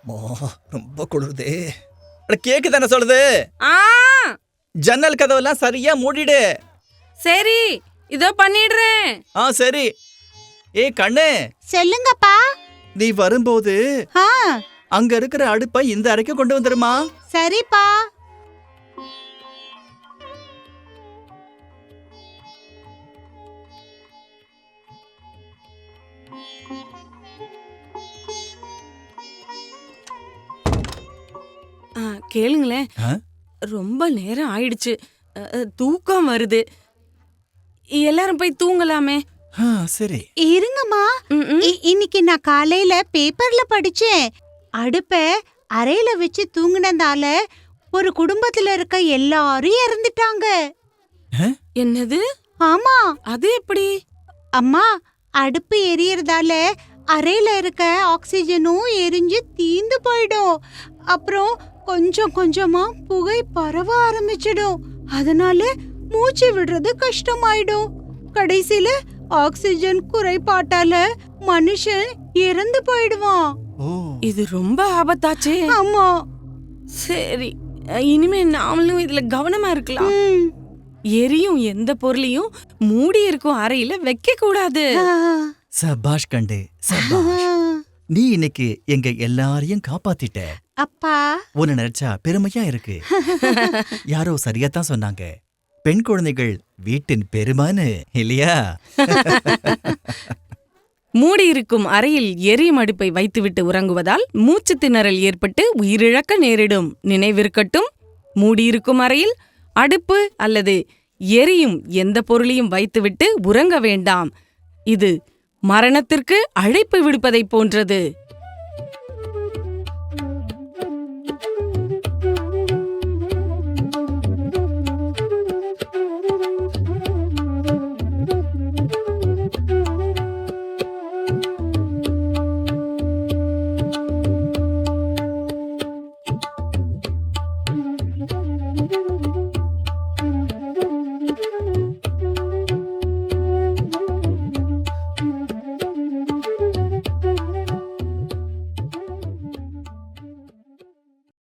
மா, ரொம்ப குளிருதே. அட, கேக்கு தானே சொல்லுது. ஆ ஜன்னல் கதவெல்லாம் சரியா மூடிடு. சரி, இதோ பண்ணிடுறேன். சரி. கண்ணு, சொல்லுங்கப்பா. நீ வரும்போது ஆ அங்க இருக்கிற அடுப்பை இந்த அறைக்கு கொண்டு வந்துருமா. சரிப்பா. கேளுங்களேன், ரொம்ப நேரம் ஆயிடுச்சு, தூக்கம் வருது. எல்லாரும் போய் தூங்கலாமே. சரி. இருங்கம்மா, இன்னைக்கு நான் காலையில பேப்பர்ல படிச்சேன். அடுப்ப அறையில வச்சு தூங்குனதால ஒரு குடும்பத்துல இருக்க எல்லாரும் இறந்துட்டாங்க. என்னது? ஆமா. அது எப்படி? அம்மா, அடுப்பு எரியறதால அறையில இருக்க ஆக்சிஜனும் எரிஞ்சு தீந்து போயிடும். அப்புறம் கொஞ்சம் கொஞ்சமா புகை பரவ ஆரம்பிச்சிடும். அதனால மூச்சு விடுறது கஷ்டமாயிடும். கடைசியில ஆக்சிஜன் குறைபாட்டால மனுஷன் இறந்து போயிடுவான். இது ரொம்ப ஆபத்தாச்சே. ஆமா. சரி, இனிமே நாமளும் இதுல கவனமா இருக்கலாம். எரியும் எந்த பொருளையும் மூடி இருக்கும் அறையில வைக்க கூடாது. சபாஷ் கண்டு, சபாஷ். நீ இன்னைக்கு எங்க எல்லாரையும் காப்பாத்திட்ட. அப்பா, உன்னை நினைச்சா பெருமையா இருக்கு. யாரோ சரியாத்தான் சொன்னாங்க, பெண் குழந்தைகள் வீட்டின் பெருமான்னு, இல்லையா? மூடி இருக்கும் அறையில் எரியும் அடுப்பை வைத்துவிட்டு உறங்குவதால் மூச்சு திணறல் ஏற்பட்டு உயிரிழக்க நேரிடும். நினைவிருக்கட்டும், மூடியிருக்கும் அறையில் அடுப்பு அல்லது எரியும் எந்த பொருளையும் வைத்துவிட்டு உறங்க வேண்டாம். இது மரணத்திற்கு அழைப்பு விடுப்பதைப் போன்றது.